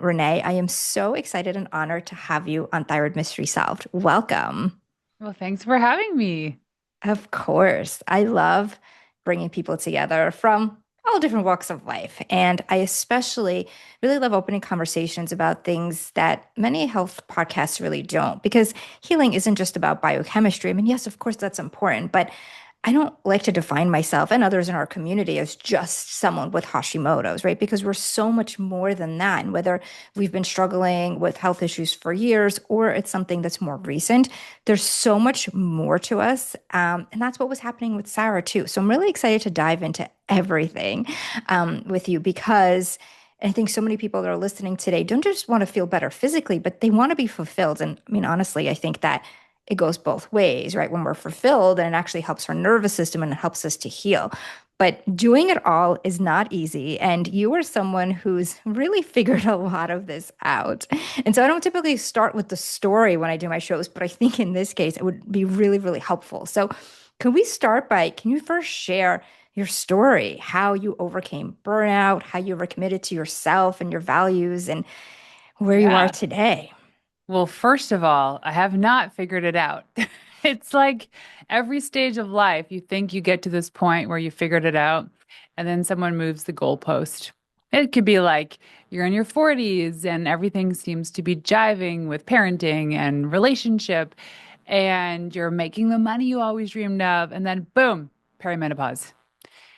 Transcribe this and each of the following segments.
Renee. I am so excited and honored to have you on Thyroid Mystery Solved. Welcome. Well, thanks for having me. Of course, I love bringing people together from all different walks of life. And I especially really love opening conversations about things that many health podcasts really don't, because healing isn't just about biochemistry. I mean, yes, of course, that's important, but I don't like to define myself and others in our community as just someone with Hashimoto's, right? Because we're so much more than that. And whether we've been struggling with health issues for years or it's something that's more recent, there's so much more to us. And that's what was happening with Sarah, too. So I'm really excited to dive into everything with you because I think so many people that are listening today don't just want to feel better physically, but they want to be fulfilled. And I mean, honestly, I think that it goes both ways, right? When we're fulfilled, and it actually helps our nervous system and it helps us to heal. But doing it all is not easy. And you are someone who's really figured a lot of this out. And so I don't typically start with the story when I do my shows, but I think in this case, it would be really, really helpful. So can you first share your story, how you overcame burnout, how you were committed to yourself and your values, and where you are Yeah. today? Well, first of all, I have not figured it out. It's like every stage of life, you think you get to this point where you figured it out, and then someone moves the goalpost. It could be like you're in your 40s and everything seems to be jiving with parenting and relationship, and you're making the money you always dreamed of, and then boom, perimenopause.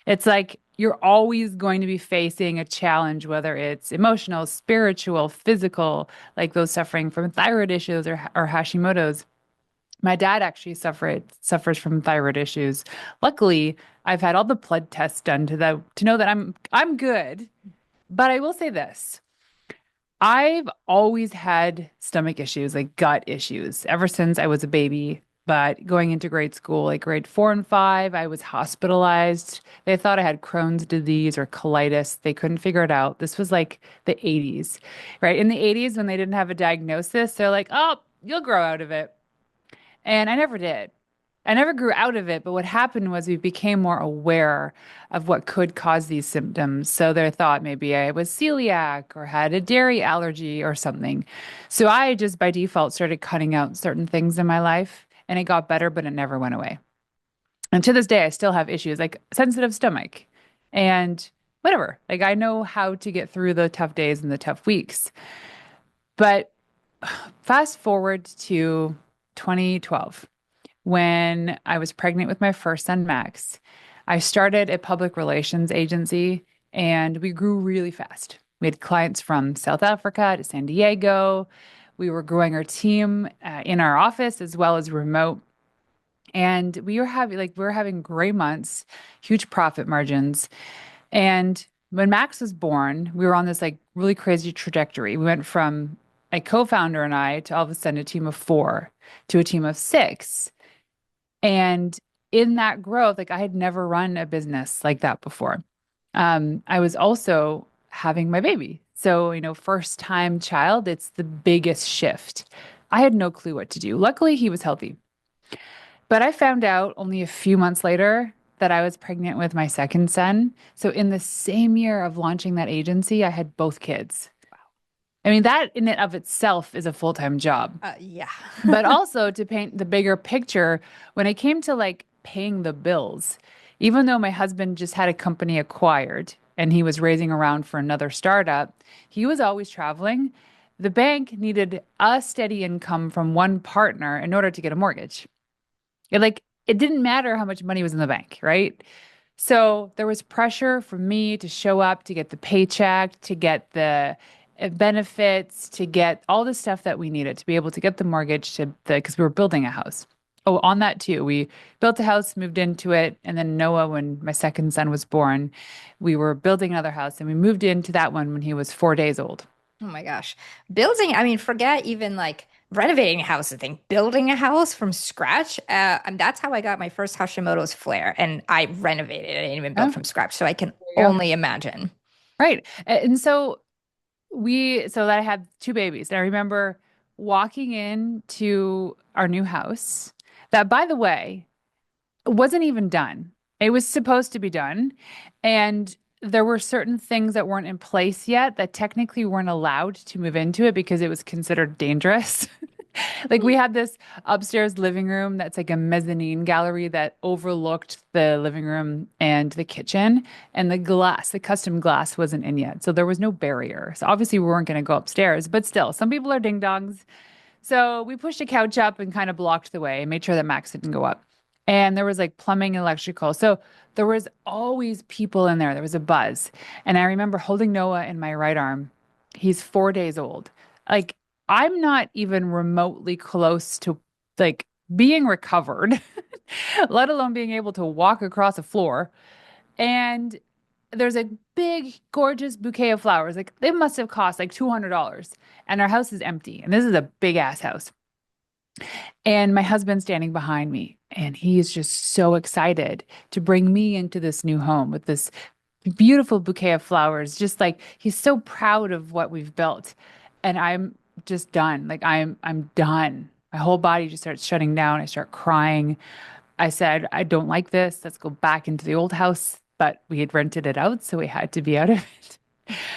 It's like you're always going to be facing a challenge, whether it's emotional, spiritual, physical, like those suffering from thyroid issues or Hashimoto's. My dad actually suffers from thyroid issues. Luckily, I've had all the blood tests done to know that I'm good. But I will say this. I've always had stomach issues, like gut issues, ever since I was a baby. But going into grade school, like grade 4 and 5, I was hospitalized. They thought I had Crohn's disease or colitis. They couldn't figure it out. This was like the 80s, right? In the 80s, when they didn't have a diagnosis, they're like, oh, you'll grow out of it. And I never did. I never grew out of it, but what happened was we became more aware of what could cause these symptoms. So they thought maybe I was celiac or had a dairy allergy or something. So I just by default started cutting out certain things in my life and it got better, but it never went away. And to this day, I still have issues like sensitive stomach and whatever. Like I know how to get through the tough days and the tough weeks. But fast forward to 2012 when I was pregnant with my first son, Max. I started a public relations agency and we grew really fast. We had clients from South Africa to San Diego. We were growing our team in our office as well as remote. And we were having great months, huge profit margins. And when Max was born, we were on this like really crazy trajectory. We went from a co-founder and I to all of a sudden a team of four to a team of six. And in that growth, like I had never run a business like that before. I was also having my baby. So, first time child, it's the biggest shift. I had no clue what to do. Luckily, he was healthy. But I found out only a few months later that I was pregnant with my second son. So, in the same year of launching that agency, I had both kids. I mean, that in and of itself is a full-time job. Yeah. But also to paint the bigger picture, when it came to like paying the bills, even though my husband just had a company acquired and he was raising around for another startup, he was always traveling. The bank needed a steady income from one partner in order to get a mortgage. It didn't matter how much money was in the bank, right? So there was pressure for me to show up, to get the paycheck, to get the benefits, to get all the stuff that we needed to be able to get the mortgage because we were building a house. Oh, on that too, we built a house, moved into it, and then Noah, when my second son was born, we were building another house and we moved into that one when he was 4 days old. Oh my gosh. Building, I mean, forget even like renovating a house, I think building a house from scratch. And that's how I got my first Hashimoto's flare. And I renovated it. I didn't even build Oh, from scratch. So I can there you go. only imagine. Right. And so so that I had two babies. And I remember walking into our new house that, by the way, wasn't even done. It was supposed to be done. And there were certain things that weren't in place yet that technically weren't allowed to move into it because it was considered dangerous. Like we had this upstairs living room that's like a mezzanine gallery that overlooked the living room and the kitchen, and the glass, the custom glass wasn't in yet. So there was no barrier. So obviously we weren't going to go upstairs, but still, some people are ding dongs. So we pushed a couch up and kind of blocked the way and made sure that Max didn't go up. And there was like plumbing and electrical. So there was always people in there. There was a buzz. And I remember holding Noah in my right arm. He's 4 days old. Like I'm not even remotely close to like being recovered, let alone being able to walk across a floor. And there's a big, gorgeous bouquet of flowers. Like they must have cost like $200. And our house is empty. And this is a big ass house. And my husband's standing behind me. And he is just so excited to bring me into this new home with this beautiful bouquet of flowers. Just like he's so proud of what we've built. And I'm just done. Like I'm done. My whole body just starts shutting down. I start crying. I said, I don't like this. Let's go back into the old house. But we had rented it out, so we had to be out of it.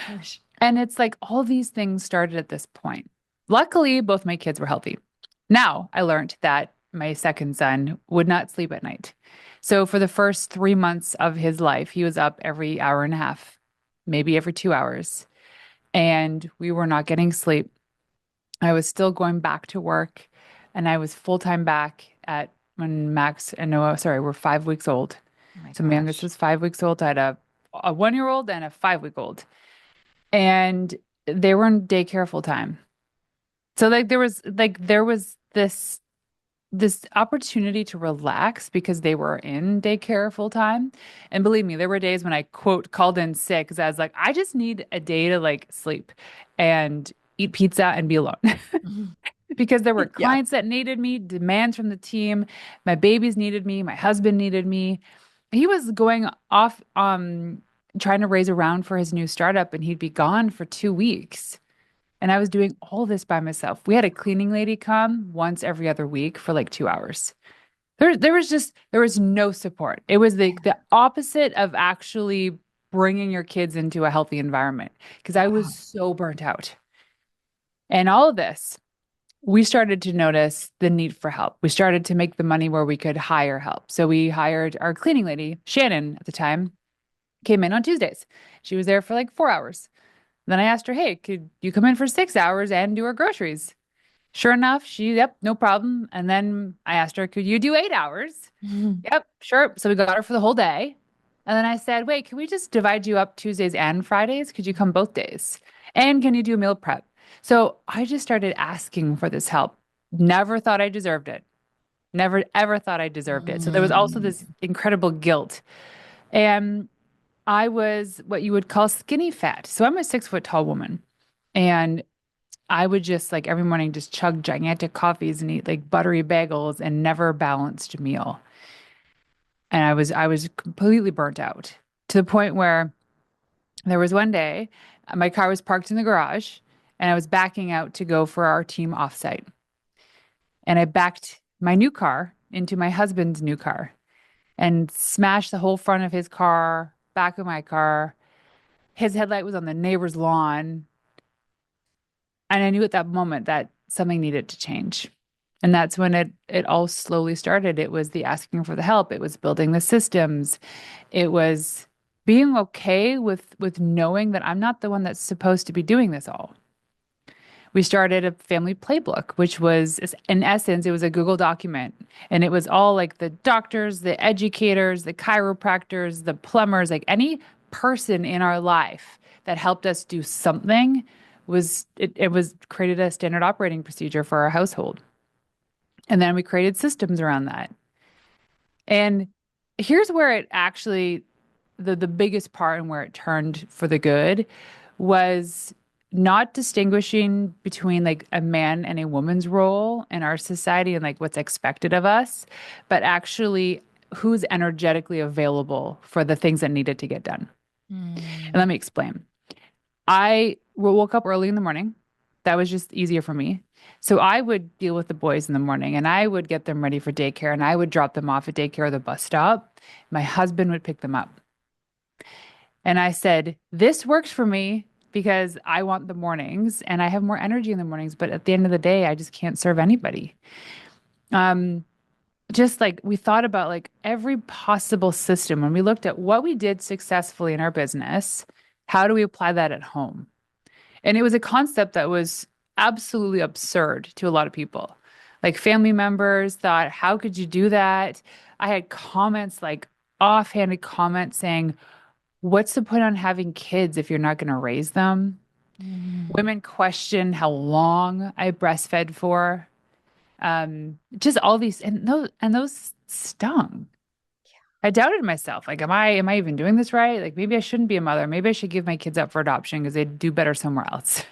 Gosh. And it's like all these things started at this point. Luckily, both my kids were healthy. Now I learned that my second son would not sleep at night. So for the first 3 months of his life, he was up every hour and a half, maybe every 2 hours. And we were not getting sleep. I was still going back to work, and I was full time back at when Max and Noah, sorry, were 5 weeks old. Oh my So my youngest gosh. was 5 weeks old. I had a 1 year old and a 5 week old. And they were in daycare full time. So there was this opportunity to relax because they were in daycare full time. And believe me, there were days when I quote called in sick because I was like, I just need a day to like sleep and eat pizza and be alone. Mhm. Because there were Yeah. clients that needed me, demands from the team, my babies needed me, my husband needed me. He was going off trying to raise around for his new startup and he'd be gone for 2 weeks. And I was doing all this by myself. We had a cleaning lady come once every other week for like 2 hours. There was no support. It was the opposite of actually bringing your kids into a healthy environment because I was Wow. so burnt out. And all of this, we started to notice the need for help. We started to make the money where we could hire help. So we hired our cleaning lady, Shannon at the time, came in on Tuesdays. She was there for like 4 hours. Then I asked her, hey, could you come in for 6 hours and do our groceries? Sure enough, yep, no problem. And then I asked her, could you do 8 hours? Mhm. Yep, sure. So we got her for the whole day. And then I said, wait, can we just divide you up Tuesdays and Fridays? Could you come both days? And can you do meal prep? So I just started asking for this help. Never thought I deserved it. Never, ever thought I deserved it. So there was also Mm. this incredible guilt. And I was what you would call skinny fat. So I'm a 6 foot tall woman. And I would just like every morning just chug gigantic coffees and eat like buttery bagels and never balanced a meal. And I was completely burnt out to the point where there was one day my car was parked in the garage and I was backing out to go for our team offsite. And I backed my new car into my husband's new car and smashed the whole front of his car, back of my car. His headlight was on the neighbor's lawn. And I knew at that moment that something needed to change. And that's when it all slowly started. It was the asking for the help. It was building the systems. It was being okay with knowing that I'm not the one that's supposed to be doing this all. We started a family playbook, which was, in essence, it was a Google document. And it was all like the doctors, the educators, the chiropractors, the plumbers, like any person in our life that helped us do something it was created a standard operating procedure for our household. And then we created systems around that. And here's where it actually the biggest part and where it turned for the good was not distinguishing between like a man and a woman's role in our society and like what's expected of us, but actually who's energetically available for the things that needed to get done. And Mm. let me explain. I woke up early in the morning. That was just easier for me. So I would deal with the boys in the morning and I would get them ready for daycare and I would drop them off at daycare or the bus stop. My husband would pick them up. And I said, this works for me because I want the mornings and I have more energy in the mornings. But at the end of the day, I just can't serve anybody. Um, just like we thought about like every possible system when we looked at what we did successfully in our business, how do we apply that at home? And it was a concept that was absolutely absurd to a lot of people. Like family members thought, how could you do that? I had comments like offhanded comments saying, what's the point on having kids if you're not going to raise them? Mm. Women question how long I breastfed for. Just all these and those stung. I doubted myself. Like, am I even doing this right? Like maybe I shouldn't be a mother. Maybe I should give my kids up for adoption because they'd do better somewhere else.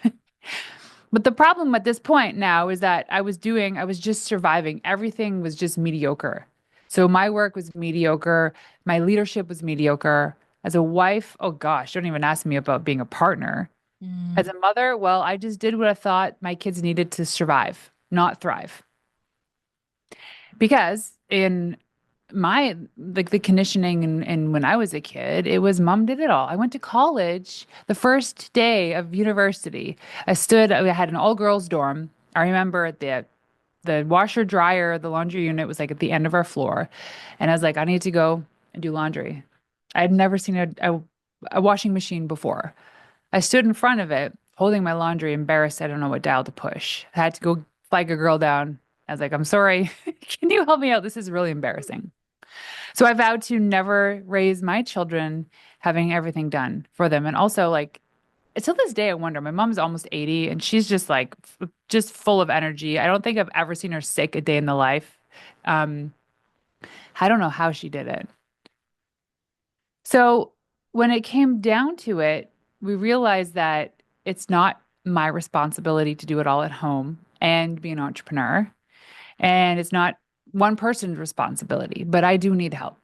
But the problem at this point now is that I was just surviving. Everything was just mediocre. So my work was mediocre. My leadership was mediocre. As a wife, oh gosh, don't even ask me about being a partner. As Mm. a mother, well, I just did what I thought my kids needed to survive, not thrive. Because in my like the conditioning and when I was a kid, it was mom did it all. I went to college the first day of university. I had an all girls dorm. I remember the washer dryer, the laundry unit was like at the end of our floor. And I was like, I need to go and do laundry. I had never seen a washing machine before. I stood in front of it, holding my laundry, embarrassed. I don't know what dial to push. I had to go flag a girl down. I was like, I'm sorry. Can you help me out? This is really embarrassing. So I vowed to never raise my children having everything done for them. And also, like, till this day, I wonder, my mom's almost 80 and she's just like, just full of energy. I don't think I've ever seen her sick a day in the life. Um, I don't know how she did it. So when it came down to it, we realized that it's not my responsibility to do it all at home and be an entrepreneur. And it's not one person's responsibility, but I do need help.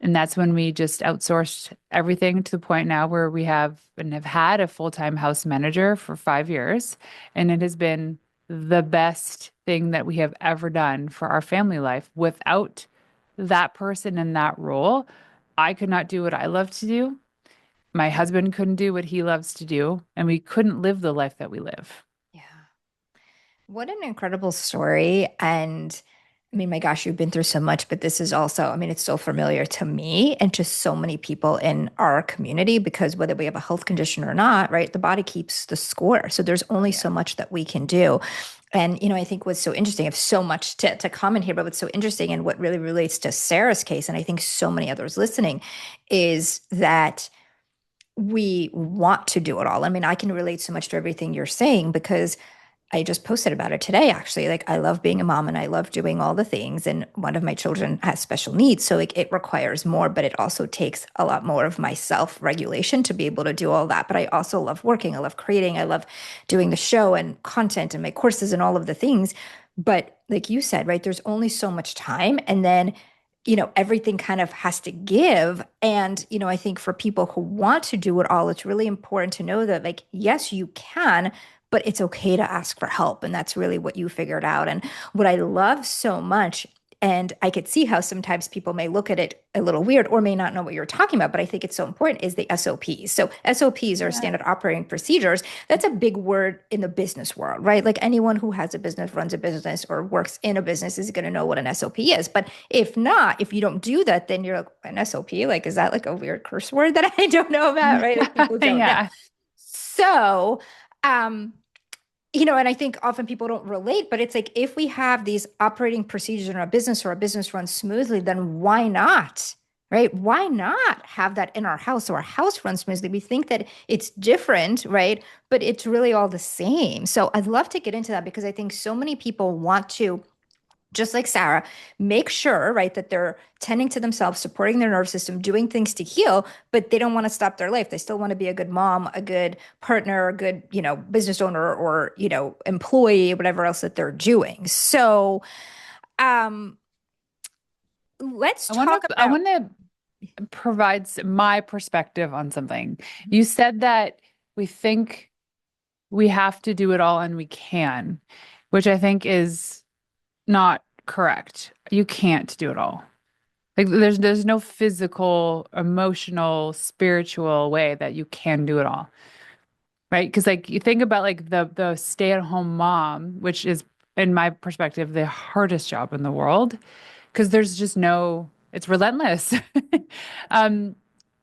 And that's when we just outsourced everything to the point now where we have and have had a full-time house manager for 5 years. And it has been the best thing that we have ever done for our family life. Without that person in that role, I could not do what I love to do. My husband couldn't do what he loves to do, and we couldn't live the life that we live. Yeah. What an incredible story. And I mean, my gosh, you've been through so much, but this is also, I mean, it's so familiar to me and to so many people in our community because whether we have a health condition or not, right, the body keeps the score. So there's only Yeah. so much that we can do. And, I think what's so interesting, I have so much to comment here, but what's so interesting and what really relates to Sarah's case, and I think so many others listening, is that we want to do it all. I mean, I can relate so much to everything you're saying because I just posted about it today, actually. Like, I love being a mom and I love doing all the things. And one of my children has special needs. So, like, it requires more, but it also takes a lot more of my self regulation to be able to do all that. But I also love working. I love creating. I love doing the show and content and my courses and all of the things. But, like you said, right, there's only so much time. And then, everything kind of has to give. And, I think for people who want to do it all, it's really important to know that, like, yes, you can, but it's okay to ask for help. And that's really what you figured out. And what I love so much, and I could see how sometimes people may look at it a little weird or may not know what you're talking about, but I think it's so important is the SOPs. So SOPs are Yeah. standard operating procedures. That's a big word in the business world, right? Like anyone who has a business, runs a business, or works in a business is going to know what an SOP is. But if not, if you don't do that, then you're like, an SOP? Like, is that like a weird curse word that I don't know about, right? Like people don't know. Yeah. So, um, and I think often people don't relate, but it's like if we have these operating procedures in our business or our business runs smoothly, then why not? Right? Why not have that in our house so our house runs smoothly? We think that it's different, right? But it's really all the same. So I'd love to get into that because I think so many people want to, just like Sarah, make sure, right, that they're tending to themselves, supporting their nervous system, doing things to heal, but they don't want to stop their life. They still want to be a good mom, a good partner, a good, business owner or, employee, whatever else that they're doing. So, um, let's I want talk to I about. want to provide my perspective on something. You said that we think we have to do it all and we can, which I think is not correct. You can't do it all. Like there's no physical, emotional, spiritual way that you can do it all. Right? Because like you think about like the stay-at-home mom, which is in my perspective the hardest job in the world, because there's just no, it's relentless. Um,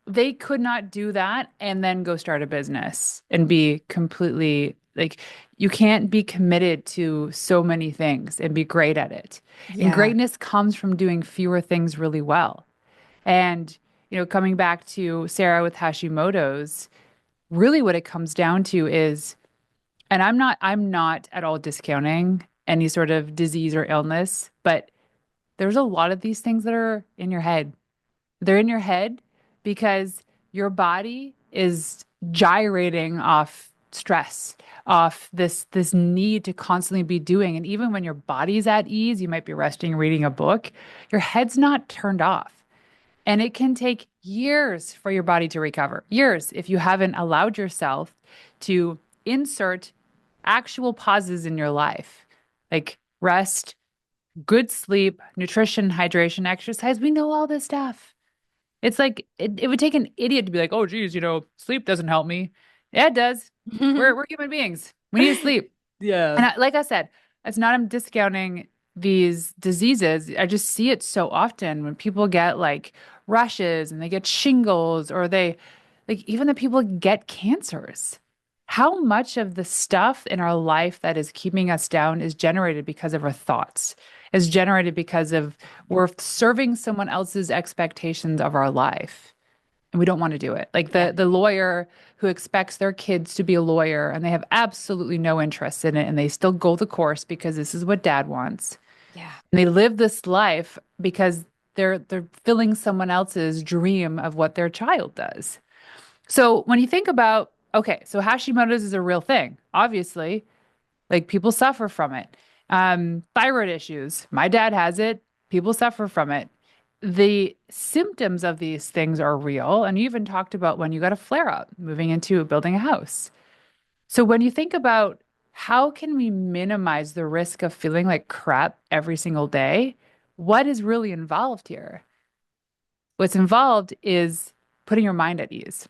they could not do that and then go start a business and be completely like, you can't be committed to so many things and be great at it. And Yeah. greatness comes from doing fewer things really well. And, coming back to Sarah with Hashimoto's, really what it comes down to is, and I'm not at all discounting any sort of disease or illness, but there's a lot of these things that are in your head. They're in your head because your body is gyrating off stress, off this need to constantly be doing. And even when your body's at ease, you might be resting, reading a book, your head's not turned off. And it can take years for your body to recover. Years if you haven't allowed yourself to insert actual pauses in your life, like rest, good sleep, nutrition, hydration, exercise. We know all this stuff. It's like it would take an idiot to be like, oh, geez, sleep doesn't help me. Yeah, it does. We're human beings. We need to sleep. Yeah. And like I said, it's not I'm discounting these diseases. I just see it so often when people get like rushes and they get shingles or they like even the people get cancers. How much of the stuff in our life that is keeping us down is generated because of our thoughts, is generated because of we're serving someone else's expectations of our life and we don't want to do it. Like Yeah. the lawyer who expects their kids to be a lawyer and they have absolutely no interest in it and they still go the course because this is what dad wants. Yeah. And they live this life because they're filling someone else's dream of what their child does. So when you think about, okay, so Hashimoto's is a real thing, obviously, like people suffer from it. Thyroid issues, my dad has it, people suffer from it. The symptoms of these things are real. And you even talked about when you got a flare up moving into building a house. So when you think about how can we minimize the risk of feeling like crap every single day, what is really involved here? What's involved is putting your mind at ease.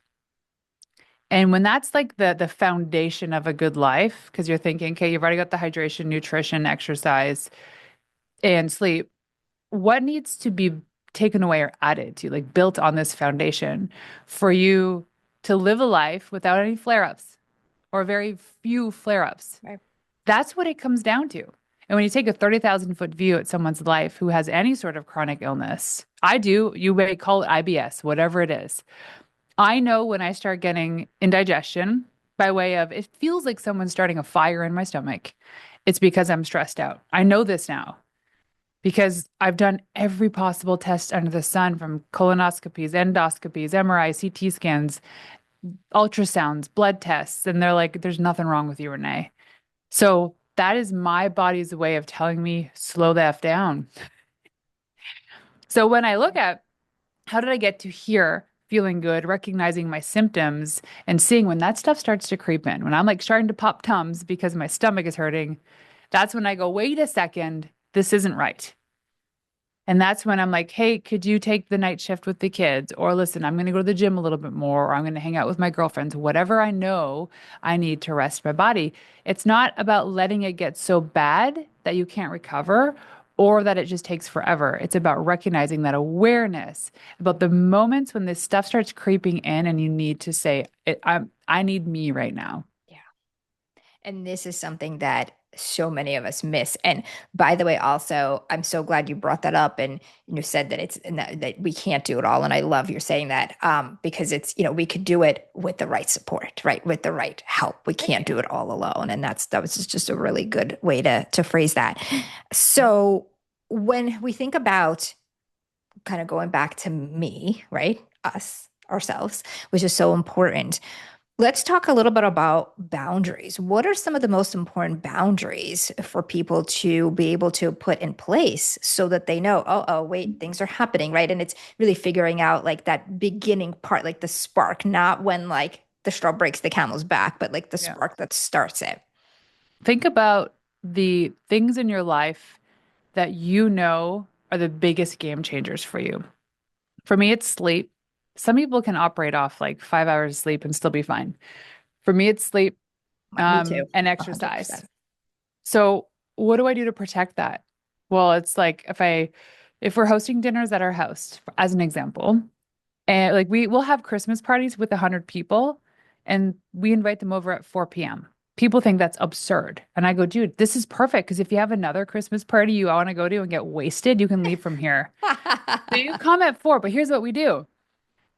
And when that's like the foundation of a good life, because you're thinking, okay, you've already got the hydration, nutrition, exercise, and sleep, what needs to be taken away or added to, like built on this foundation for you to live a life without any flare-ups or very few flare-ups? Right. That's what it comes down to. And when you take a 30,000-foot view at someone's life who has any sort of chronic illness, I do, you may call it IBS, whatever it is. I know when I start getting indigestion by way of it feels like someone's starting a fire in my stomach. It's because I'm stressed out. I know this now because I've done every possible test under the sun from colonoscopies, endoscopies, MRI, CT scans, ultrasounds, blood tests. And they're like, there's nothing wrong with you, Renee. So that is my body's way of telling me, slow the F down. So when I look at how did I get to here, feeling good, recognizing my symptoms, and seeing when that stuff starts to creep in, when I'm like starting to pop tums because my stomach is hurting, that's when I go, wait a second, this isn't right. And that's when I'm like, hey, could you take the night shift with the kids? Or listen, I'm going to go to the gym a little bit more, or I'm going to hang out with my girlfriends, whatever I know I need to rest my body. It's not about letting it get so bad that you can't recover or that it just takes forever. It's about recognizing that awareness about the moments when this stuff starts creeping in and you need to say, I need me right now. Yeah. And this is something that so many of us miss. And by the way, also, I'm so glad you brought that up and you said that it's and that we can't do it all. And I love you're saying that because it's, we could do it with the right support, right? With the right help. We can't do it all alone. And that was just a really good way to phrase that. So when we think about kind of going back to me, right? Us, ourselves, which is so important. Let's talk a little bit about boundaries. What are some of the most important boundaries for people to be able to put in place so that they know, oh, wait, things are happening, right? And it's really figuring out like that beginning part, like the spark, not when like the straw breaks the camel's back, but like the Yeah. spark that starts it. Think about the things in your life that you know are the biggest game changers for you. For me, it's sleep. Some people can operate off like 5 hours of sleep and still be fine. For me, it's sleep, Me too. and exercise. 100%. So what do I do to protect that? Well, it's like if we're hosting dinners at our house, as an example, and like we'll have Christmas parties with 100 people, and we invite them over at 4 p.m. People think that's absurd. And I go, dude, this is perfect because if you have another Christmas party you want to go to and get wasted, you can leave from here. So you come at 4, but here's what we do.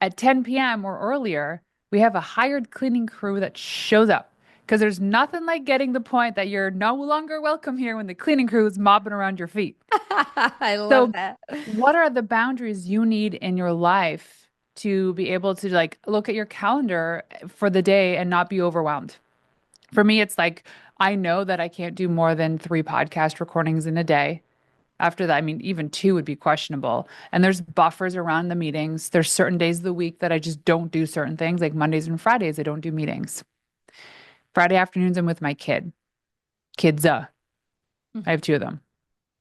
At 10 p.m. or earlier, we have a hired cleaning crew that shows up because there's nothing like getting the point that you're no longer welcome here when the cleaning crew is mopping around your feet. I love So, that. what are the boundaries you need in your life to be able to like look at your calendar for the day and not be overwhelmed? For me, it's like I know that I can't do more than 3 podcast recordings in a day. After that, I mean, even 2 would be questionable. And there's buffers around the meetings. There's certain days of the week that I just don't do certain things, like Mondays and Fridays, I don't do meetings. Friday afternoons, I'm with my kids. I have 2 of them.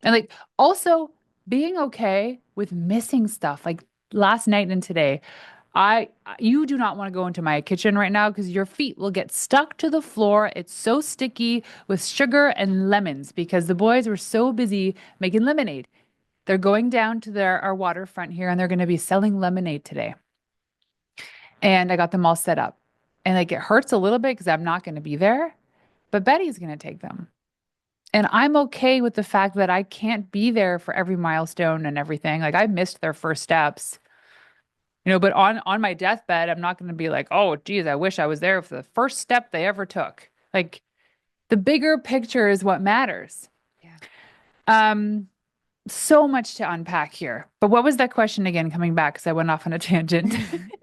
And like also being okay with missing stuff. Like last night and today, I you do not want to go into my kitchen right now because your feet will get stuck to the floor. It's so sticky with sugar and lemons because the boys were so busy making lemonade. They're going down to our waterfront here and they're going to be selling lemonade today. And I got them all set up. And like it hurts a little bit because I'm not going to be there, but Betty's going to take them. And I'm okay with the fact that I can't be there for every milestone and everything. Like I missed their first steps, but on my deathbed, I'm not going to be like, "Oh, geez, I wish I was there for the first step they ever took." Like the bigger picture is what matters. Yeah. Um, so much to unpack here. But what was that question again coming back? Because I went off on a tangent.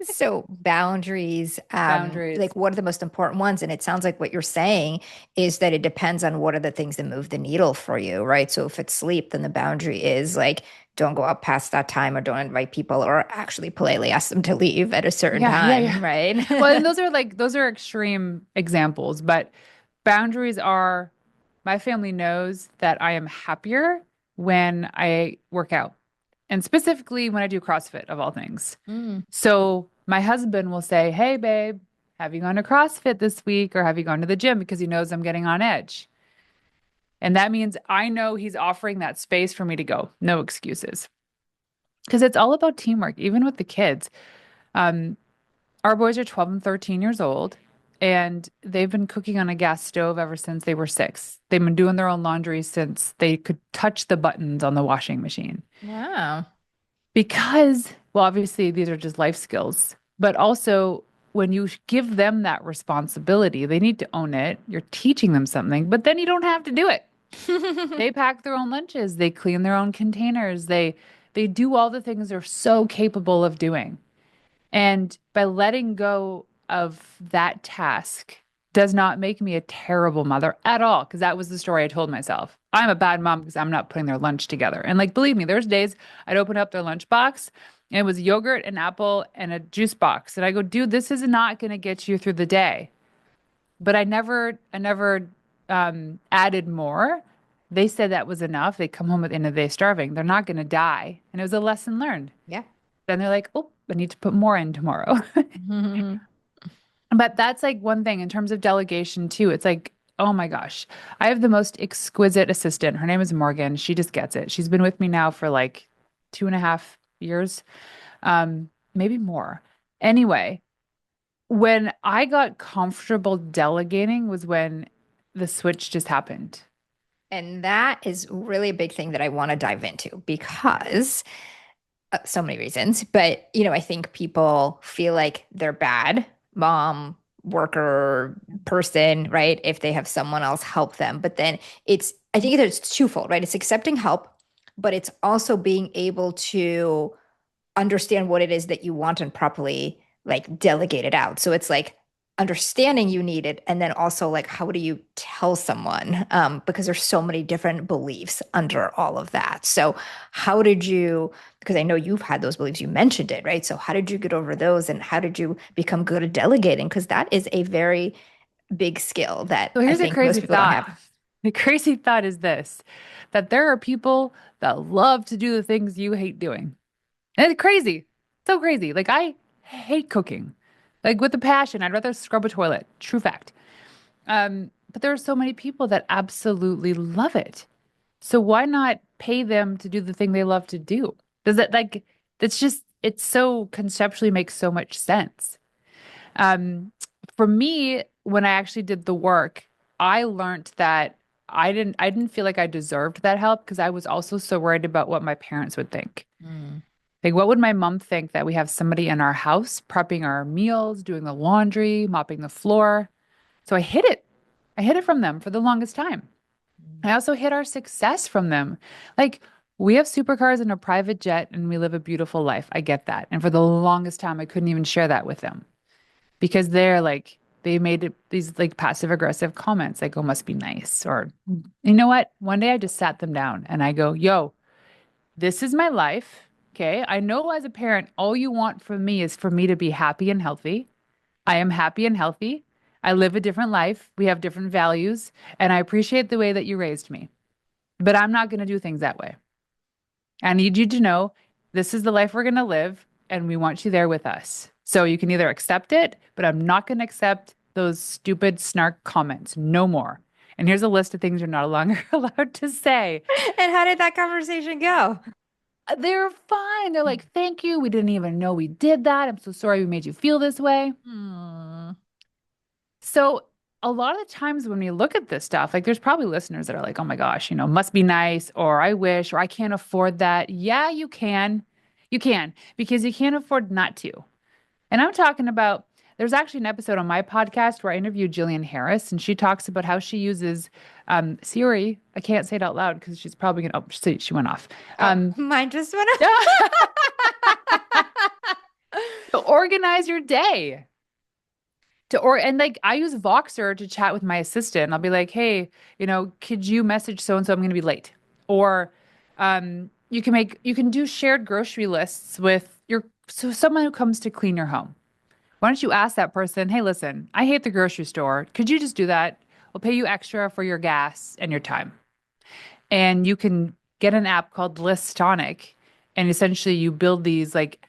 So boundaries, Boundaries. like what are the most important ones? And it sounds like what you're saying is that it depends on what are the things that move the needle for you, right? So if it's sleep, then the boundary is like, don't go out past that time or don't invite people or actually politely ask them to leave at a certain Yeah, yeah, yeah. time, right? Well, and those are extreme examples, but boundaries are my family knows that I am happier when I work out and specifically when I do CrossFit of all things. Mm. So my husband will say, "Hey, babe, have you gone to CrossFit this week or have you gone to the gym?" Because he knows I'm getting on edge. And that means I know he's offering that space for me to go. No excuses. Because it's all about teamwork, even with the kids. Um, our boys are 12 and 13 years old, and they've been cooking on a gas stove ever since they were 6. They've been doing their own laundry since they could touch the buttons on the washing machine. Wow. Because, well, obviously, these are just life skills, but also when you give them that responsibility, they need to own it. You're teaching them something, but then you don't have to do it. They pack their own lunches, they clean their own containers, they do all the things they're so capable of doing. And by letting go of that task does not make me a terrible mother at all, because that was the story I told myself. I'm a bad mom because I'm not putting their lunch together. And like, believe me, there's days I'd open up their lunch box and it was yogurt, an apple, and a juice box. And I go, dude, this is not going to get you through the day. But I never added more. They said that was enough. They come home at the end of the day starving. They're not going to die. And it was a lesson learned. Yeah. Then they're like, oh, I need to put more in tomorrow. But that's like one thing in terms of delegation too. It's like, oh my gosh, I have the most exquisite assistant. Her name is Morgan. She just gets it. She's been with me now for like 2.5 years, maybe more. Anyway, when I got comfortable delegating was when the switch just happened. And that is really a big thing that I want to dive into because so many reasons. But, I think people feel like they're bad mom, worker, person, right? If they have someone else help them. But then I think it's twofold, right? It's accepting help, but it's also being able to understand what it is that you want and properly like delegate it out. So it's like understanding you need it and then also like how do you tell someone because there's so many different beliefs under all of that. So how did you, because I know you've had those beliefs, you mentioned it, right? So how did you get over those and how did you become good at delegating? Because that is a very big skill that So I here's a think most crazy people don't thought. have. The crazy thought is this, that there are people that love to do the things you hate doing. And it's crazy. So crazy. Like I hate cooking. Like with a passion. I'd rather scrub a toilet. True fact. But there are so many people that absolutely love it. So why not pay them to do the thing they love to do? Does it like it's just it's so conceptually makes so much sense. Um, for me, when I actually did the work, I learned that I didn't feel like I deserved that help because I was also so worried about what my parents would think. Mm. Like, what would my mom think that we have somebody in our house prepping our meals, doing the laundry, mopping the floor? So I hid it. I hid it from them for the longest time. I also hid our success from them. Like, we have supercars and a private jet and we live a beautiful life. I get that. And for the longest time, I couldn't even share that with them because they're like, they made these like passive aggressive comments like, oh, must be nice. Or, you know what? One day I just sat them down and I go, yo, this is my life. Okay. I know as a parent, all you want from me is for me to be happy and healthy. I am happy and healthy. I live a different life. We have different values. And I appreciate the way that you raised me. But I'm not going to do things that way. I need you to know this is the life we're going to live, and we want you there with us. So you can either accept it, but I'm not going to accept those stupid snark comments. No more. And here's a list of things you're no longer allowed to say. And how did that conversation go? They're fine. They're like, thank you. We didn't even know we did that. I'm so sorry we made you feel this way. Hmm. So a lot of the times when we look at this stuff, like there's probably listeners that are like, oh my gosh, must be nice, or I wish, or I can't afford that. Yeah, you can. You can, because you can't afford not to. And I'm talking about, there's actually an episode on my podcast where I interviewed Jillian Harris, and she talks about how she uses Siri. I can't say it out loud because she's probably going to, oh, she went off. Oh, mine just went To organize your day. And like I use Voxer to chat with my assistant. I'll be like, hey, could you message so and so I'm going to be late? Or you can do shared grocery lists with someone who comes to clean your home. Why don't you ask that person, hey, listen, I hate the grocery store. Could you just do that? We'll pay you extra for your gas and your time. And you can get an app called Listonic, and essentially you build these like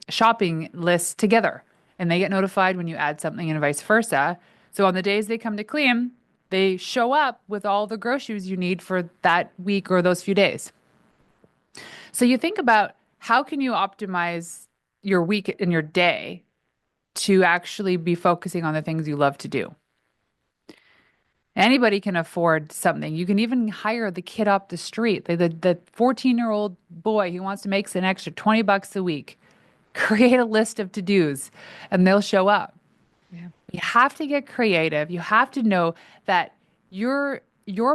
shopping lists together, and they get notified when you add something and vice versa. So on the days they come to clean, they show up with all the groceries you need for that week or those few days. So you think about how can you optimize your week and your day to actually be focusing on the things you love to do. Anybody can afford something. You can even hire the kid up the street, the 14-year-old boy who wants to make an extra $20 a week. Create a list of to-dos and they'll show up. Yeah. You have to get creative. You have to know that your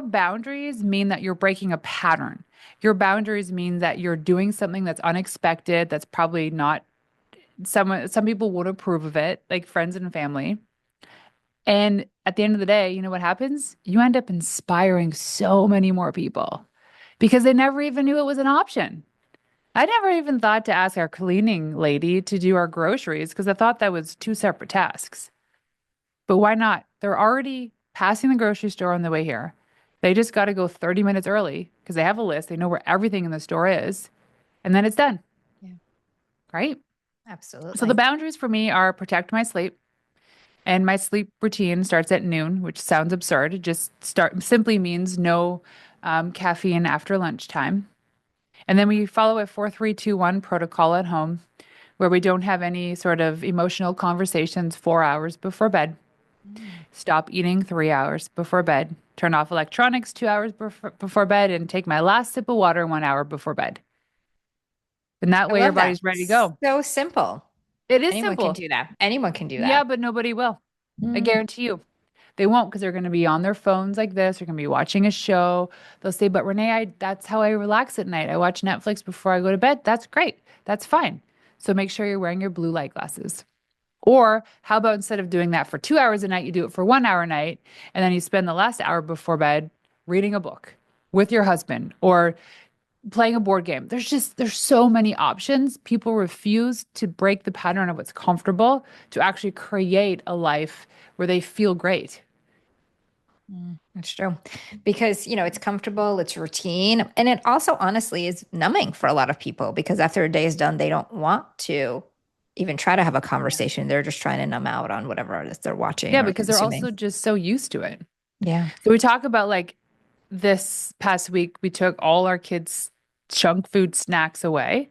boundaries mean that you're breaking a pattern. Your boundaries mean that you're doing something that's unexpected, that's probably not some people won't approve of it, like friends and family. And at the end of the day, you know what happens? You end up inspiring so many more people because they never even knew it was an option. I never even thought to ask our cleaning lady to do our groceries because I thought that was two separate tasks. But why not? They're already passing the grocery store on the way here. They just got to go 30 minutes early because they have a list. They know where everything in the store is, and then it's done. Yeah, Right? So the absolutely. boundaries for me are protect my sleep. And my sleep routine starts at noon, which sounds absurd. It just simply means no caffeine after lunchtime. And then we follow a 4-3-2-1 protocol at home where we don't have any sort of emotional conversations 4 hours before bed. Mm. Stop eating 3 hours before bed. Turn off electronics 2 hours before bed and take my last sip of water 1 hour before bed. And that I way your love that. body's ready to go. So simple. It is Anyone can simple. do that. Anyone can do Yeah, that. but nobody will. I Mm. guarantee you. They won't because they're going to be on their phones like this. They're going to be watching a show. They'll say, but Renee, that's how I relax at night. I watch Netflix before I go to bed. That's great. That's fine. So make sure you're wearing your blue light glasses. Or how about instead of doing that for 2 hours a night, you do it for 1 hour a night, and then you spend the last hour before bed reading a book with your husband or playing a board game. There's so many options. People refuse to break the pattern of what's comfortable to actually create a life where they feel great. That's true. Because, it's comfortable, it's routine, and it also honestly is numbing for a lot of people because after a day is done, they don't want to even try to have a conversation. They're just trying to numb out on whatever it is they're watching Yeah, or because they're consuming. also just so used to it. Yeah. So we talk about like this past week, we took all our kids' junk food snacks away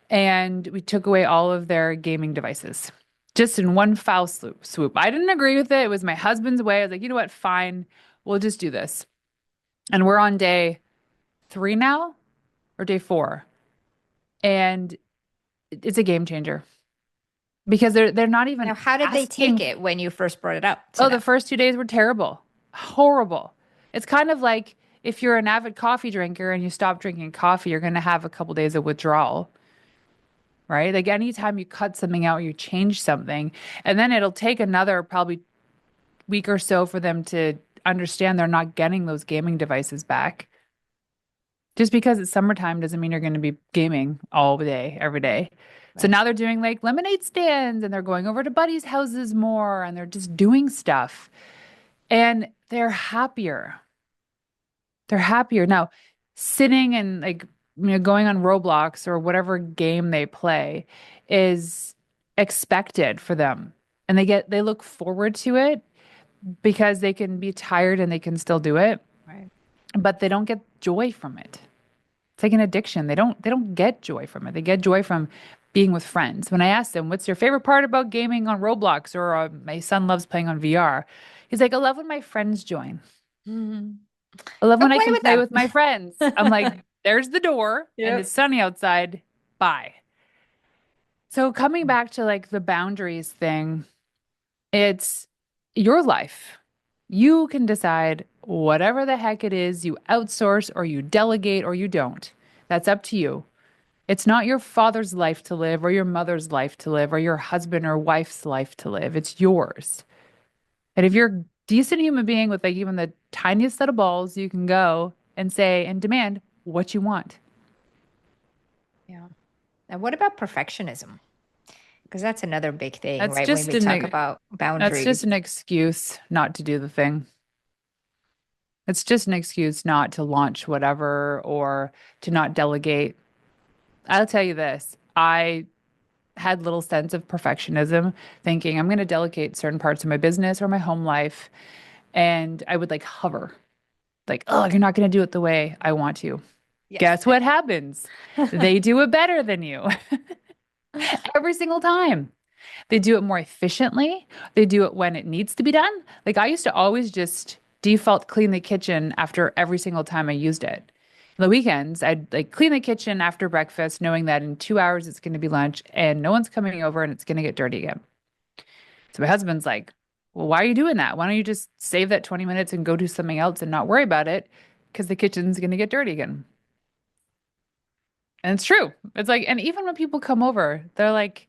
and we took away all of their gaming devices just in one foul swoop. I didn't agree with it. It was my husband's way. I was like, you know what? Fine. We'll just do this. And we're on day 3 now or day 4. And it's a game changer because they're not even Now, how did they take asking. it when you first brought it up to Oh, the them? first 2 days were terrible. Horrible. It's kind of like if you're an avid coffee drinker and you stop drinking coffee, you're going to have a couple days of withdrawal, right? Like anytime you cut something out, you change something, and then it'll take another probably week or so for them to understand they're not getting those gaming devices back. Just because it's summertime doesn't mean you're going to be gaming all day, every day. So Right. now they're doing like lemonade stands and they're going over to buddies' houses more and they're just doing stuff and they're happier. They're happier. Now, sitting and like, going on Roblox or whatever game they play is expected for them. And they look forward to it because they can be tired and they can still do it, Right. but they don't get joy from it. It's like an addiction. They don't get joy from it. They get joy from being with friends. When I asked them, "What's your favorite part about gaming on Roblox?" or my son loves playing on VR, he's like, "I love when my friends join. Mhm. I love Go when I play can with play them. with my friends." I'm like, "There's the door, and it's Yep. sunny outside. Bye." So coming back to like the boundaries thing, it's your life. You can decide whatever the heck it is you outsource or you delegate or you don't. That's up to you. It's not your father's life to live or your mother's life to live or your husband or wife's life to live. It's yours. And if you're a decent human being with like even the tiniest set of balls, you can go and say and demand what you want. Yeah. And what about perfectionism? Because that's another big thing, That's right? When just we talk about that's just boundaries. an excuse not to do the thing. It's just an excuse not to launch whatever or to not delegate. I'll tell you this. I had little sense of perfectionism, thinking I'm going to delegate certain parts of my business or my home life. And I would like hover, like, oh, you're not going to do it the way I want to. Yes. Guess what happens? They do it better than you every single time. They do it more efficiently. They do it when it needs to be done. Like I used to always just default clean the kitchen after every single time I used it. On the weekends, I'd like clean the kitchen after breakfast, knowing that in 2 hours it's going to be lunch and no one's coming over and it's going to get dirty again. So my husband's like, well, why are you doing that? Why don't you just save that 20 minutes and go do something else and not worry about it? Because the kitchen's going to get dirty again. And it's true. It's like, and even when people come over, they're like,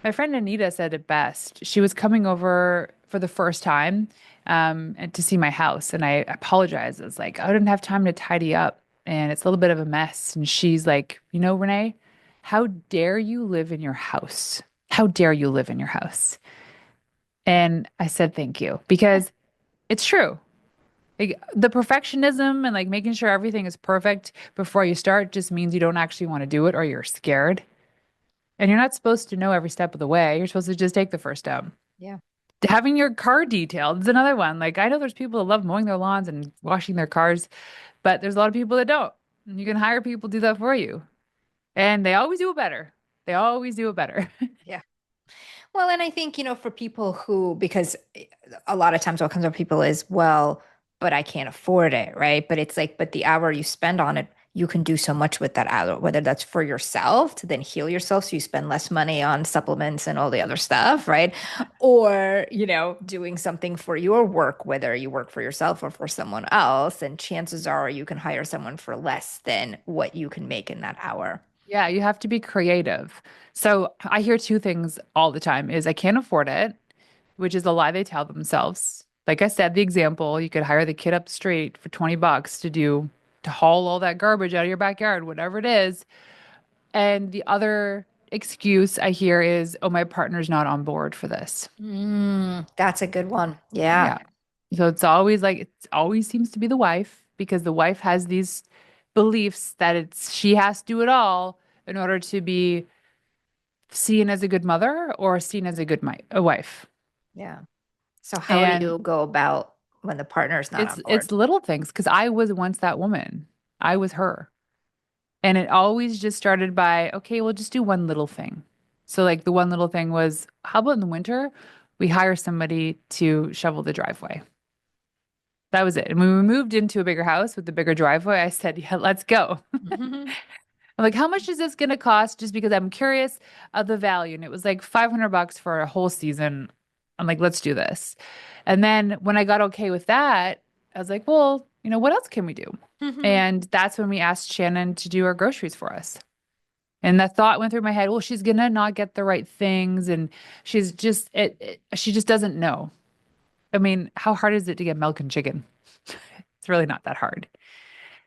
my friend Anita said it best. She was coming over for the first time and to see my house. And I apologized. I was like, I didn't have time to tidy up and it's a little bit of a mess. And she's like, Renee, how dare you live in your house? How dare you live in your house? And I said, thank you, because it's true. Like the perfectionism and like making sure everything is perfect before you start just means you don't actually want to do it or you're scared. And you're not supposed to know every step of the way. You're supposed to just take the first step. Yeah. Having your car detailed is another one. Like I know there's people that love mowing their lawns and washing their cars, but there's a lot of people that don't. And you can hire people to do that for you. And they always do it better. They always do it better. Yeah. Well, and I think, for people who, because a lot of times what comes up with people is, well, but I can't afford it, right? But it's like, but the hour you spend on it, you can do so much with that hour, whether that's for yourself to then heal yourself. So you spend less money on supplements and all the other stuff, right? Or, doing something for your work, whether you work for yourself or for someone else. And chances are you can hire someone for less than what you can make in that hour. Yeah, you have to be creative. So I hear two things all the time is I can't afford it, which is a lie they tell themselves. Like I said, the example, you could hire the kid up the street for 20 bucks to haul all that garbage out of your backyard, whatever it is. And the other excuse I hear is, oh, my partner's not on board for this. That's a good one. Yeah. Yeah. So it's always like, it always seems to be the wife because the wife has these beliefs that she has to do it all in order to be seen as a good mother or seen as a wife. Yeah. So how do And you go about when the partner's not on board? it's little things because I was once that woman. I was her. And it always just started by, okay, we'll just do one little thing. So like the one little thing was, how about in the winter, we hire somebody to shovel the driveway. That was it. And when we moved into a bigger house with the bigger driveway, I said, yeah, let's go. I'm like, how much is this going to cost? Just because I'm curious of the value. And it was like $500 for a whole season. I'm like, let's do this. And then when I got okay with that, I was like, well, what else can we do? And that's when we asked Shannon to do our groceries for us. And the thought went through my head, well, she's gonna not get the right things, and she just doesn't know. I mean, how hard is it to get milk and chicken? It's really not that hard.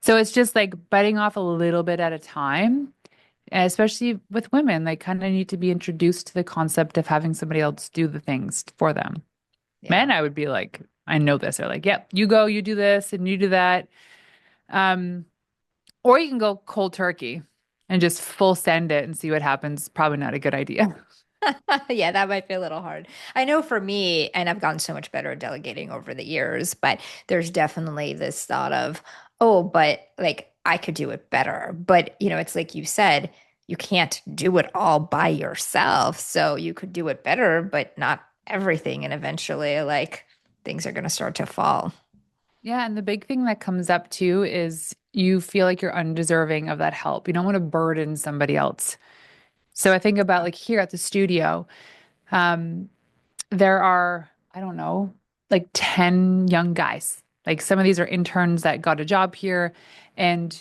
So it's just like biting off a little bit at a time, and especially with women, they kind of need to be introduced to the concept of having somebody else do the things for them. Yeah. Men, I would be like, I know this. They're like, yep, you go, you do this, and you do that. Um, or you can go cold turkey and just full send it and see what happens. Probably not a good idea. Yeah, that might be a little hard. I know for me, and I've gotten so much better at delegating over the years, but there's definitely this thought of, oh, but like I could do it better. But, it's like you said, you can't do it all by yourself. So you could do it better, but not everything. And eventually, like things are going to start to fall. Yeah, and the big thing that comes up too is you feel like you're undeserving of that help. You don't want to burden somebody else. So I think about like here at the studio, um, there are, I don't know, like 10 young guys. Like some of these are interns that got a job here. And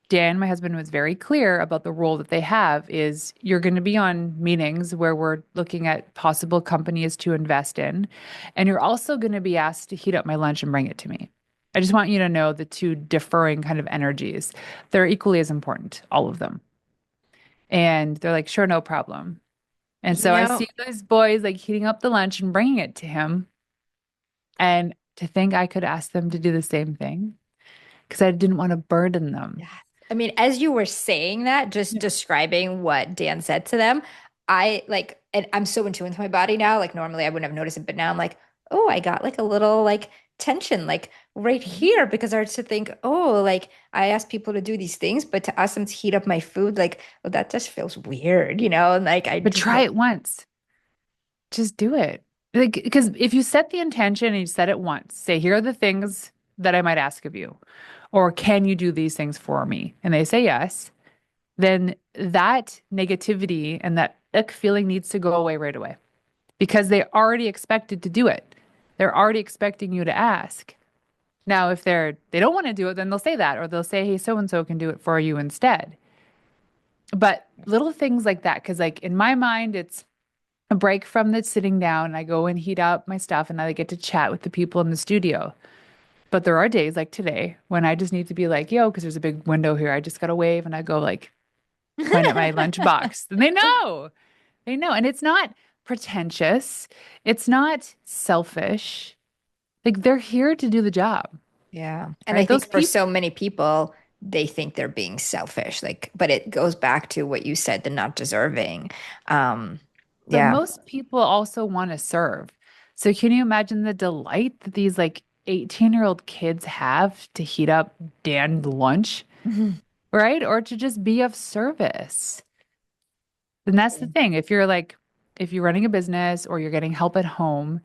Dan, my husband, was very clear about the role that they have is you're going to be on meetings where we're looking at possible companies to invest in. And you're also going to be asked to heat up my lunch and bring it to me. I just want you to know the two differing kind of energies. They're equally as important, all of them. And they're like, sure, no problem. And You so I know, see those boys like heating up the lunch and bringing it to him. And to think I could ask them to do the same thing because I didn't want to burden them. yes. I mean, as you were saying that, just Yeah. describing what Dan said to them, I like, and I'm so in tune with my body now. Like, normally I wouldn't have noticed it, but now I'm like, oh, I got like a little like tension, like right Mhm. here, because I started to think, oh, like I ask people to do these things, but to ask them to heat up my food, like, well, that just feels weird. And like, I But just, try it once. Just do it. Like, because if you set the intention and you set it once, say, here are the things that I might ask of you, or can you do these things for me? And they say yes, then that negativity and that ick feeling needs to go away right away because they already expected to do it. They're already expecting you to ask. Now, if they don't want to do it, then they'll say that, or they'll say, hey, so and so can do it for you instead. But little things like that, because like in my mind, it's a break from the sitting down. And I go and heat up my stuff and I get to chat with the people in the studio. But there are days like today when I just need to be like, yo, because there's a big window here. I just got to wave and I go like, point at my lunchbox. And they know. They know. And it's not pretentious. It's not selfish. Like they're here to do the job, yeah. And I right? Those think for people, so many people, they think they're being selfish, like, but it goes back to what you said, the not deserving. Um, but yeah. most people also want to serve. So can you imagine the delight that these like 18-year-old kids have to heat up Dan's lunch, right? Or to just be of service. And that's the thing. If you're running a business or you're getting help at home,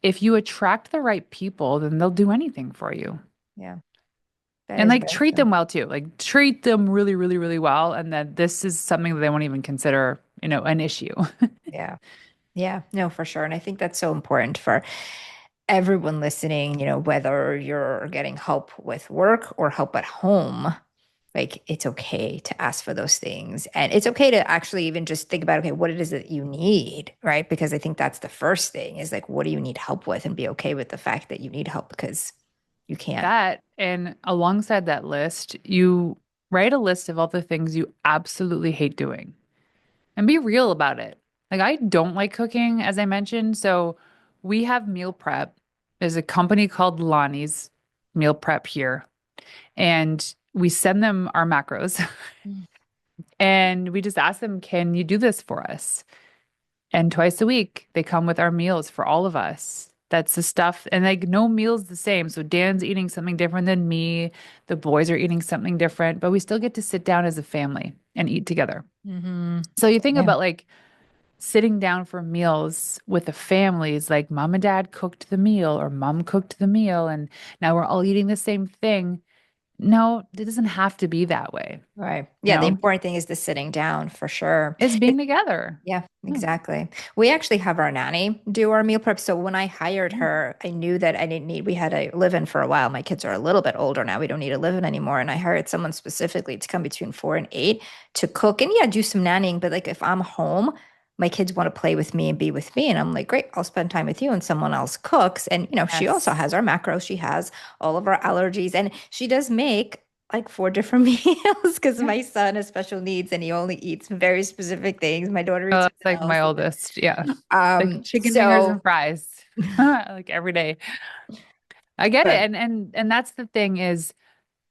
if you attract the right people, then they'll do anything for you. Yeah, that And is like very treat true. them well too. Like treat them really, really, really well. And then this is something that they won't even consider, an issue. Yeah. Yeah, no, for sure. And I think that's so important for everyone listening, whether you're getting help with work or help at home, like it's okay to ask for those things. And it's okay to actually even just think about, okay, what it is that you need, right? Because I think that's the first thing is like, what do you need help with? And be okay with the fact that you need help because you can't. That, and alongside that list, you write a list of all the things you absolutely hate doing and be real about it. Like, I don't like cooking, as I mentioned. So we have meal prep. There's a company called Lonnie's Meal Prep here, and we send them our macros Mm. and we just ask them, can you do this for us? And twice a week, they come with our meals for all of us. That's the stuff. And like no meal's the same. So Dan's eating something different than me. The boys are eating something different, but we still get to sit down as a family and eat together. Hmm. So you think Yeah. about like sitting down for meals with the families, like mom and dad cooked the meal or mom cooked the meal, and now we're all eating the same thing. No, it doesn't have to be that way. Right. You Yeah. The know, important thing is the sitting down for sure. it's being together. Yeah, Hmm. exactly. We actually have our nanny do our meal prep. So when I hired Hmm. her, I knew that I didn't need, we had a live-in for a while. My kids are a little bit older now. We don't need a live-in anymore. And I hired someone specifically to come between 4 and 8 to cook and yeah, do some nannying. But like if I'm home, my kids want to play with me and be with me. And I'm like, great, I'll spend time with you and someone else cooks. And, she also Yes. has our macros. She has all of our allergies and she does make like four different meals because Yeah. my son has special needs and he only eats very specific things. My daughter Oh, eats that's something like else. my oldest. Yeah. Like chicken fingers So and fries. Like every day. I get it. but And that's the thing is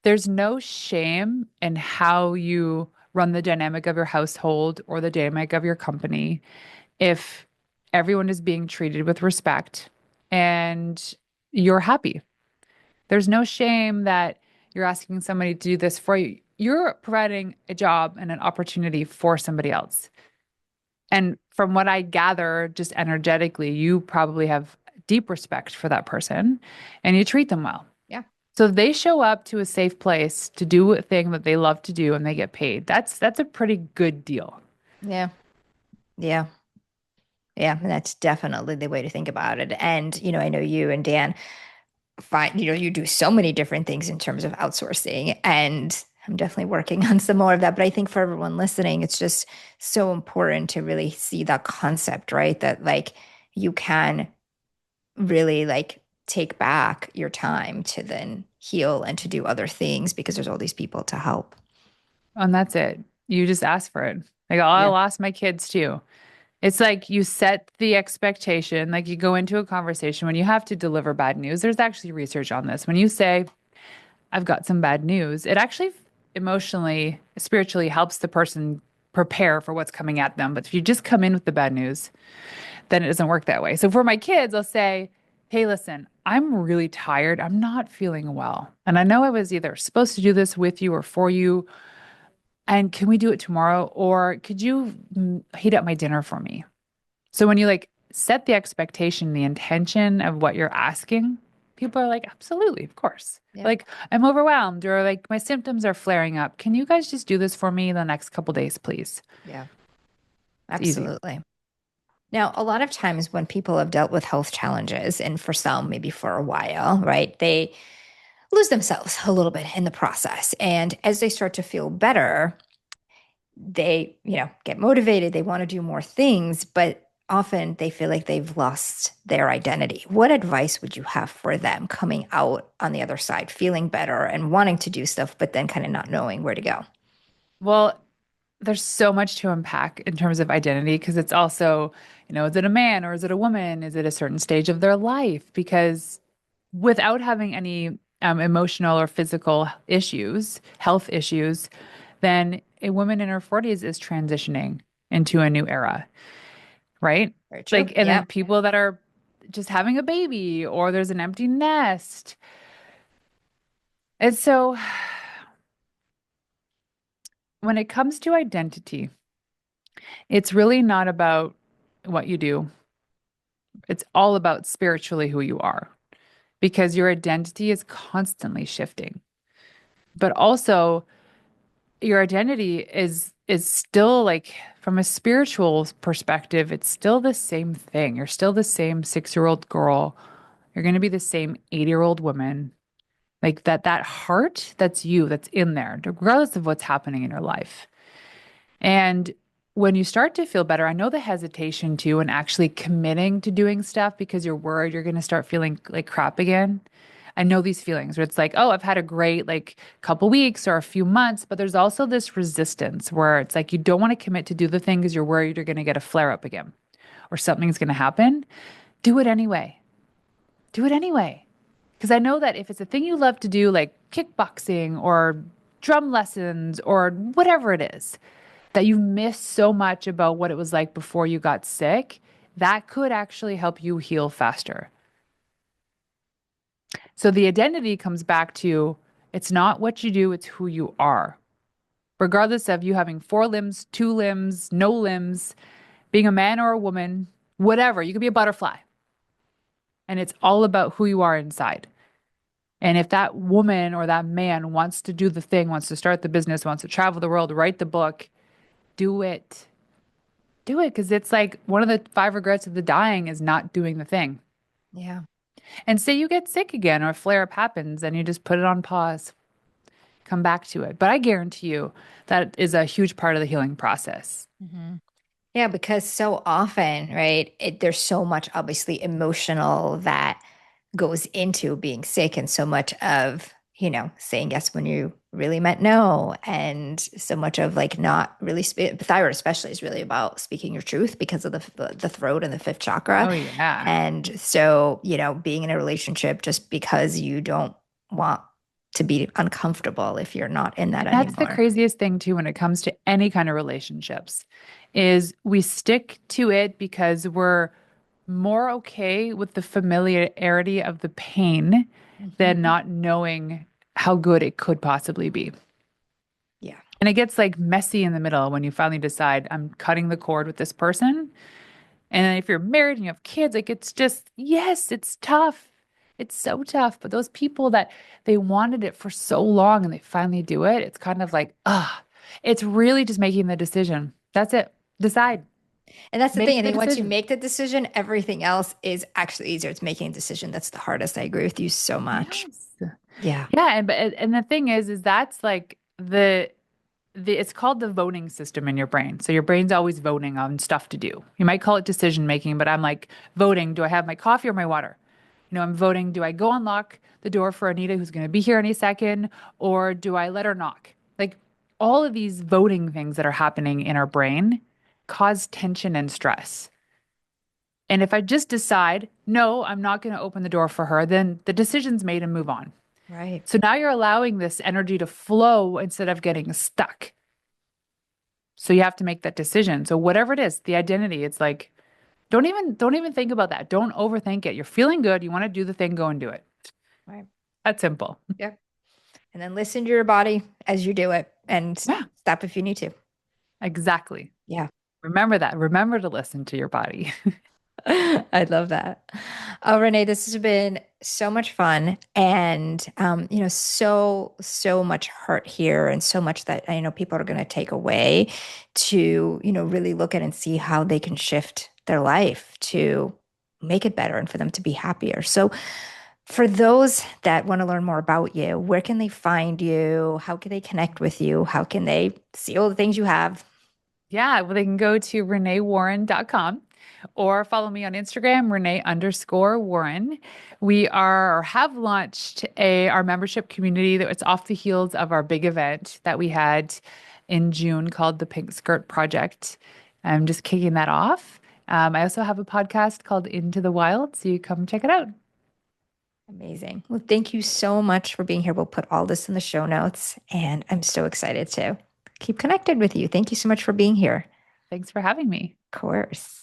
there's no shame in how you run the dynamic of your household or the dynamic of your company if everyone is being treated with respect and you're happy. There's no shame that you're asking somebody to do this for you. You're providing a job and an opportunity for somebody else. And from what I gather, just energetically, you probably have deep respect for that person and you treat them well. yeah, So they show up to a safe place to do a thing that they love to do and they get paid. That's a pretty good deal. yeah, yeah, yeah. And that's definitely the way to think about it. And I know you and Dan find, you do so many different things in terms of outsourcing. And I'm definitely working on some more of that. But I think for everyone listening, it's just so important to really see that concept, right? That like you can really like take back your time to then heal and to do other things because there's all these people to help. And that's it. You just ask for it. Like Yeah. I'll ask my kids too. It's like you set the expectation, like you go into a conversation when you have to deliver bad news. There's actually research on this. When you say, I've got some bad news, it actually emotionally, spiritually helps the person prepare for what's coming at them. But if you just come in with the bad news, then it doesn't work that way. So for my kids, I'll say, hey, listen, I'm really tired. I'm not feeling well. And I know I was either supposed to do this with you or for you. And can we do it tomorrow? Or could you heat up my dinner for me? So when you like set the expectation, the intention of what you're asking, people are like, absolutely, of course. Yeah. Like, I'm overwhelmed or like my symptoms are flaring up. Can you guys just do this for me the next couple days, please? Yeah. It's easy. Absolutely. Now, a lot of times when people have dealt with health challenges, and for some, maybe for a while, right, they lose themselves a little bit in the process. And as they start to feel better, they, get motivated, they want to do more things, but often they feel like they've lost their identity. What advice would you have for them coming out on the other side, feeling better and wanting to do stuff, but then kind of not knowing where to go? Well, there's so much to unpack in terms of identity because it's also, is it a man or is it a woman? Is it a certain stage of their life? Because without having any emotional or physical issues, health issues, then a woman in her 40s is transitioning into a new era, right? Very true. Like, and Yeah. then people that are just having a baby or there's an empty nest. And so when it comes to identity, it's really not about what you do. It's all about spiritually who you are because your identity is constantly shifting. But also your identity is still like from a spiritual perspective, it's still the same thing. You're still the same 6-year-old girl. You're going to be the same 80-year-old woman. Like that heart, that's you, that's in there, regardless of what's happening in your life. And when you start to feel better, I know the hesitation too, and actually committing to doing stuff because you're worried you're going to start feeling like crap again. I know these feelings where it's like, oh, I've had a great like couple weeks or a few months, but there's also this resistance where it's like you don't want to commit to do the thing because you're worried you're going to get a flare up again or something's going to happen. Do it anyway. do it anyway. Because I know that if it's a thing you love to do, like kickboxing or drum lessons or whatever it is, that you miss so much about what it was like before you got sick, that could actually help you heal faster. So the identity comes back to it's not what you do, it's who you are. Regardless of you having four limbs, two limbs, no limbs, being a man or a woman, whatever, you could be a butterfly. And it's all about who you are inside. And if that woman or that man wants to do the thing, wants to start the business, wants to travel the world, write the book, do it. Do it because it's like one of the five regrets of the dying is not doing the thing. Yeah. And say you get sick again or a flare up happens and you just put it on pause, come back to it. But I guarantee you that is a huge part of the healing process. Mhm. Yeah, because so often, right, there's so much obviously emotional that goes into being sick and so much of, saying yes when you really meant no. And so much of like not really, thyroid especially is really about speaking your truth because of the throat and the fifth chakra. Oh, yeah. And so, being in a relationship just because you don't want to be uncomfortable if you're not in that That's the anymore. craziest thing too when it comes to any kind of relationships is we stick to it because we're more okay with the familiarity of the pain than Mhm. not knowing how good it could possibly be. Yeah. And it gets like messy in the middle when you finally decide I'm cutting the cord with this person. And then if you're married and you have kids, like it's just, yes, it's tough. It's so tough. But those people that they wanted it for so long and they finally do it, it's kind of like, it's really just making the decision. That's it. Decide. And that's the thing. Make I the think once you decision. make the decision, everything else is actually easier. It's making a decision that's the hardest. I agree with you so much. Yes. Yeah. Yeah, and the thing is that's like the it's called the voting system in your brain. So your brain's always voting on stuff to do. You might call it decision making, but I'm like voting, do I have my coffee or my water? I'm voting, do I go unlock the door for Anita who's going to be here any second or do I let her knock? Like all of these voting things that are happening in our brain cause tension and stress. And if I just decide, no, I'm not going to open the door for her, then the decision's made and move on. Right. So now you're allowing this energy to flow instead of getting stuck. So you have to make that decision. So whatever it is, the identity, it's like don't even think about that. Don't overthink it. You're feeling good, you want to do the thing, go and do it. Right. That's simple. Yeah. And then listen to your body as you do it and Yeah, stop if you need to. exactly. Yeah. Remember that. Remember to listen to your body. I love that. Oh, Renee, this has been so much fun and so much heart here and so much that I know people are going to take away to, really look at and see how they can shift their life to make it better and for them to be happier. So for those that want to learn more about you, where can they find you? How can they connect with you? How can they see all the things you have? Yeah, well, they can go to reneewarren.com or follow me on Instagram, Renee_Warren. We are or have launched our membership community that it's off the heels of our big event that we had in June called the Pink Skirt Project. I'm just kicking that off. I also have a podcast called Into the Wild, so you come check it out. Amazing. Well, thank you so much for being here. We'll put all this in the show notes, and I'm so excited to keep connected with you. Thank you so much for being here. Thanks for having me. Of course.